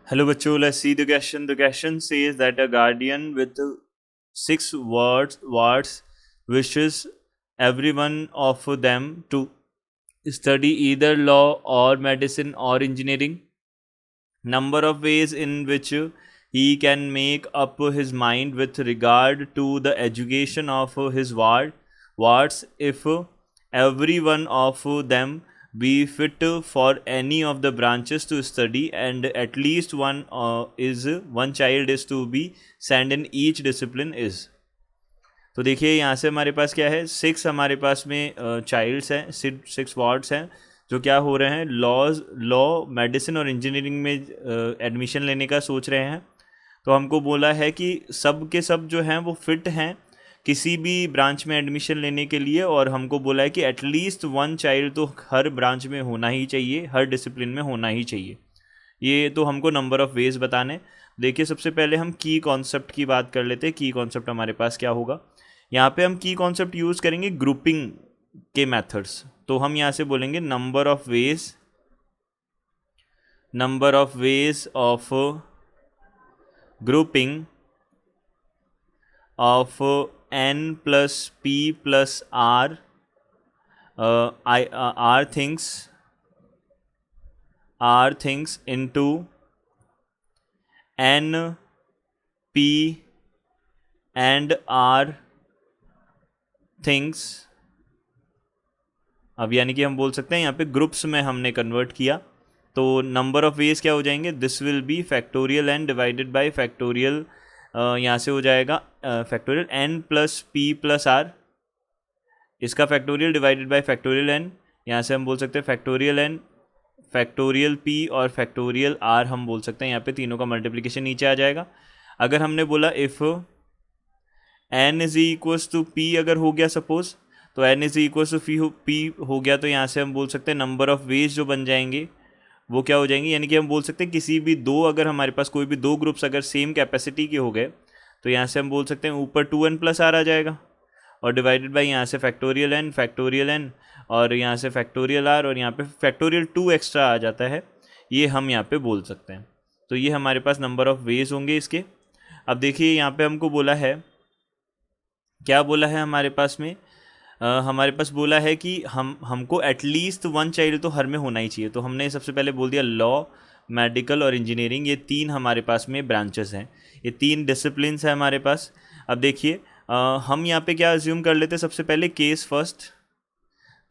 Hello, bachcho. Let's see the question. The question says that a guardian with six wards wishes every one of them to study either law or medicine or engineering. Number of ways in which he can make up his mind with regard to the education of his wards if every one of them be fit for any of the branches to study, and at least one child is to be sent in each discipline is. तो देखिए यहाँ से हमारे पास क्या है, 6 हमारे पास में child's हैं, 6 वार्ड्स हैं जो क्या हो रहे हैं, लॉ मेडिसिन और इंजीनियरिंग में एडमिशन लेने का सोच रहे हैं. तो हमको बोला है कि सब के सब जो हैं वो फिट हैं किसी भी ब्रांच में एडमिशन लेने के लिए, और हमको बोला है कि एटलीस्ट वन चाइल्ड तो हर ब्रांच में होना ही चाहिए, हर डिसिप्लिन में होना ही चाहिए. ये तो हमको नंबर ऑफ़ वेज बताने. देखिए सबसे पहले हम की कॉन्सेप्ट की बात कर लेते हैं. की कॉन्सेप्ट हमारे पास क्या होगा, यहाँ पे हम की कॉन्सेप्ट यूज़ करेंगे ग्रुपिंग के मेथड्स. तो हम यहाँ से बोलेंगे number of ways of grouping of n plus p plus r things into n p and r things. अब यानी कि हम बोल सकते हैं यहाँ पे ग्रुप्स में हमने कन्वर्ट किया, तो नंबर ऑफ वेज क्या हो जाएंगे, this will be factorial n divided by factorial, यहाँ से हो जाएगा factorial n plus p plus r, इसका factorial divided bye factorial n. यहाँ से हम बोल सकते हैं फैक्टोरियल n, फैक्टोरियल p और फैक्टोरियल r हम बोल सकते हैं. यहाँ पे तीनों का मल्टीप्लिकेशन नीचे आ जाएगा. अगर हमने बोला if n is equals to p अगर हो गया सपोज, तो n is equals to p हो गया, तो यहाँ से हम बोल सकते हैं नंबर ऑफ़ वेज जो बन जाएंगे वो क्या हो जाएंगे, यानी कि हम बोल सकते हैं किसी भी दो, अगर हमारे पास कोई भी दो ग्रुप्स अगर सेम कैपेसिटी के हो गए तो यहाँ से हम बोल सकते हैं ऊपर 2n प्लस r आ जाएगा, और डिवाइडेड बाई यहाँ से फैक्टोरियल n और यहाँ से फैक्टोरियल r, और यहाँ पे फैक्टोरियल 2 एक्स्ट्रा आ जाता है, ये हम यहाँ पे बोल सकते हैं. तो ये हमारे पास नंबर ऑफ़ वेज होंगे इसके. अब देखिए यहाँ पे हमको बोला है, क्या बोला है हमारे पास में, हमारे पास बोला है कि हमको एटलीस्ट वन चाइल्ड तो हर में होना ही चाहिए. तो हमने सबसे पहले बोल दिया लॉ, मेडिकल और इंजीनियरिंग, ये 3 हमारे पास में ब्रांचेस हैं, ये 3 डिसिप्लिन्स हैं हमारे पास. अब देखिए हम यहाँ पे क्या अज्यूम कर लेते हैं, सबसे पहले केस फर्स्ट.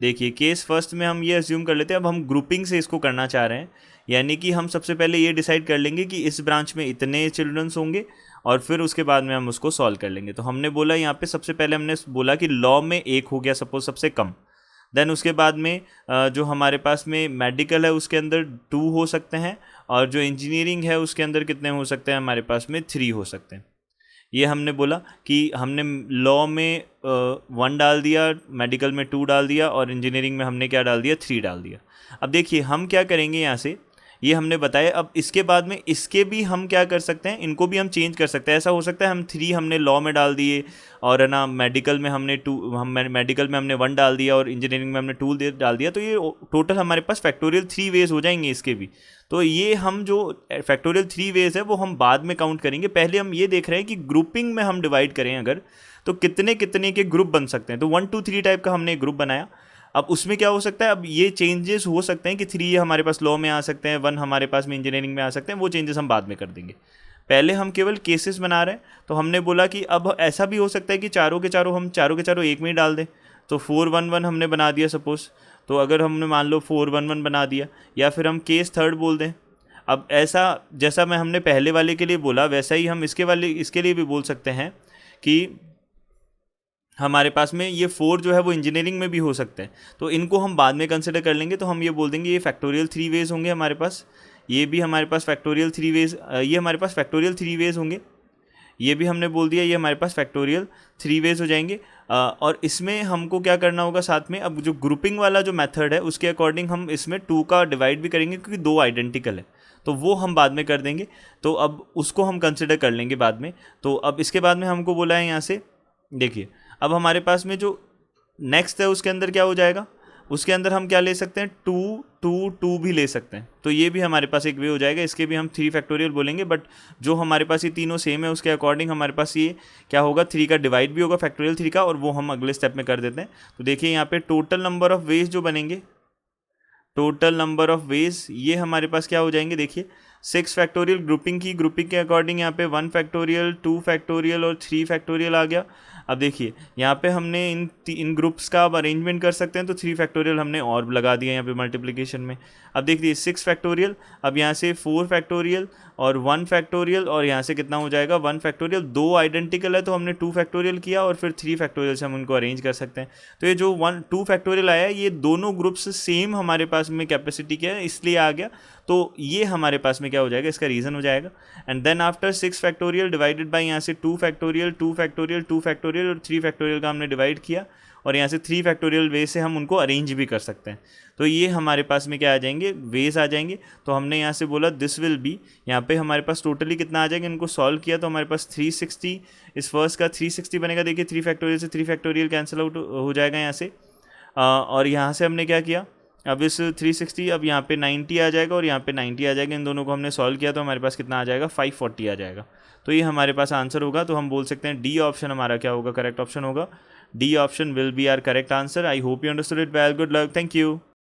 देखिए केस फर्स्ट में हम ये अज्यूम कर लेते हैं, अब हम ग्रुपिंग से इसको करना चाह रहे हैं, यानी कि हम सबसे पहले ये डिसाइड कर लेंगे कि इस ब्रांच में इतने चिल्ड्रंस होंगे, और फिर उसके बाद में हम उसको सॉल्व कर लेंगे. तो हमने बोला यहाँ पे सबसे पहले हमने बोला कि लॉ में 1 हो गया सपोज सबसे कम, देन उसके बाद में जो हमारे पास में मेडिकल है उसके अंदर 2 हो सकते हैं, और जो इंजीनियरिंग है उसके अंदर कितने हो सकते हैं, हमारे पास में 3 हो सकते हैं. ये हमने बोला कि हमने लॉ में 1 डाल दिया, मेडिकल में 2 डाल दिया, और इंजीनियरिंग में हमने क्या डाल दिया, 3 डाल दिया. अब देखिए हम क्या करेंगे यहाँ से, ये हमने बताया. अब इसके बाद में इसके भी हम क्या कर सकते हैं, इनको भी हम चेंज कर सकते हैं. ऐसा हो सकता है हम 3 हमने लॉ में डाल दिए, और है ना मेडिकल में हमने 2, मेडिकल में हमने 1 डाल दिया, और इंजीनियरिंग में हमने 2 डाल दिया. तो ये टोटल हमारे पास फैक्टोरियल 3 वेज हो जाएंगे इसके भी. तो ये हम जो फैक्टोरियल 3 वेज है वो हम बाद में काउंट करेंगे. पहले हम ये देख रहे हैं कि ग्रुपिंग में हम डिवाइड करें अगर, तो कितने कितने के ग्रुप बन सकते हैं. तो 1 2 3 टाइप का हमने ग्रुप बनाया. अब उसमें क्या हो सकता है, अब ये चेंजेस हो सकते हैं कि 3 हमारे पास लॉ में आ सकते हैं, 1 हमारे पास में इंजीनियरिंग में आ सकते हैं, वो चेंजेस हम बाद में कर देंगे. पहले हम केवल केसेस बना रहे हैं. तो हमने बोला कि अब ऐसा भी हो सकता है कि चारों के चारों एक में ही डाल दें. तो 4 1 1 हमने बना दिया सपोज. तो अगर हमने मान लो 4 1 1 बना दिया, या फिर हम केस थर्ड बोल दें. अब ऐसा जैसा हमने पहले वाले के लिए बोला वैसा ही हम इसके लिए भी बोल सकते हैं कि हमारे पास में ये 4 जो है वो इंजीनियरिंग में भी हो सकते हैं. तो इनको हम बाद में कंसिडर कर लेंगे. तो हम ये बोल देंगे ये फैक्टोरियल 3 वेज होंगे हमारे पास, ये भी हमारे पास फैक्टोरियल 3 वेज, ये हमारे पास फैक्टोरियल 3 वेज होंगे. ये भी हमने बोल दिया ये हमारे पास फैक्टोरियल 3 वेज हो जाएंगे. और इसमें हमको क्या करना होगा साथ में, अब जो ग्रुपिंग वाला जो मेथड है उसके अकॉर्डिंग हम इसमें 2 का डिवाइड भी करेंगे, क्योंकि 2 आइडेंटिकल है, तो वो हम बाद में कर देंगे. तो अब उसको हम कंसिडर कर लेंगे बाद में. तो अब इसके बाद में हमको बोला है यहाँ से, देखिए अब हमारे पास में जो नेक्स्ट है उसके अंदर क्या हो जाएगा, उसके अंदर हम क्या ले सकते हैं, 2 2 2 भी ले सकते हैं, तो ये भी हमारे पास एक वे हो जाएगा। इसके भी हम 3 फैक्टोरियल बोलेंगे, बट जो हमारे पास ये तीनों सेम है उसके अकॉर्डिंग हमारे पास ये क्या होगा, 3 का डिवाइड भी होगा फैक्टोरियल 3 का, और वो हम अगले स्टेप में कर देते हैं। तो देखिए यहाँ पे टोटल नंबर ऑफ वेज जो बनेंगे, टोटल नंबर ऑफ वेज ये हमारे पास क्या हो जाएंगे, देखिए 6 फैक्टोरियल ग्रुपिंग की, ग्रुपिंग के अकॉर्डिंग यहाँ पे 1 फैक्टोरियल 2 फैक्टोरियल और 3 फैक्टोरियल आ गया। अब देखिए यहाँ पे हमने इन ग्रुप्स का अब अरेंजमेंट कर सकते हैं, तो 3 फैक्टोरियल हमने और लगा दिया यहाँ पे मल्टीप्लिकेशन में। अब देखिए 6 फैक्टोरियल, अब यहाँ से 4 फैक्टोरियल और 1 फैक्टोरियल, और यहाँ से कितना हो जाएगा 1 फैक्टोरियल। 2 आइडेंटिकल है तो हमने 2 फैक्टोरियल किया, और फिर 3 फैक्टोरियल से हम उनको अरेंज कर सकते हैं। तो ये जो 2 फैक्टोरियल आया है, ये दोनों ग्रुप्स सेम हमारे पास में कैपेसिटी क्या है इसलिए आ गया, तो ये हमारे पास में क्या हो जाएगा, इसका रीज़न हो जाएगा। And then after 6 factorial divided by यहाँ से 2 फैक्टोरियल 2 फैक्टोरियल 2 फैक्टोरियल और 3 फैक्टोरियल का हमने डिवाइड किया, और यहाँ से 3 फैक्टोरियल वे से हम उनको अरेंज भी कर सकते हैं। तो ये हमारे पास में क्या आ जाएंगे, वेज आ जाएंगे। तो हमने यहाँ से बोला दिस विल बी, यहाँ पे हमारे पास टोटली कितना आ जाएगा, इनको सॉल्व किया तो हमारे पास 360, इस फर्स्ट का 360 बनेगा। देखिए 3 फैक्टोरियल से 3 फैक्टोरियल कैंसिल आउट हो जाएगा यहाँ से, और यहाँ से हमने क्या किया, अब इस 360 अब यहाँ पे 90 आ जाएगा और यहाँ पे 90 आ जाएगा। इन दोनों को हमने सॉल्व किया तो हमारे पास कितना आ जाएगा, 540 आ जाएगा। तो ये हमारे पास आंसर होगा। तो हम बोल सकते हैं डी ऑप्शन हमारा क्या होगा, करेक्ट ऑप्शन होगा। D option will be our correct answer. I hope you understood it well. Good luck, thank you.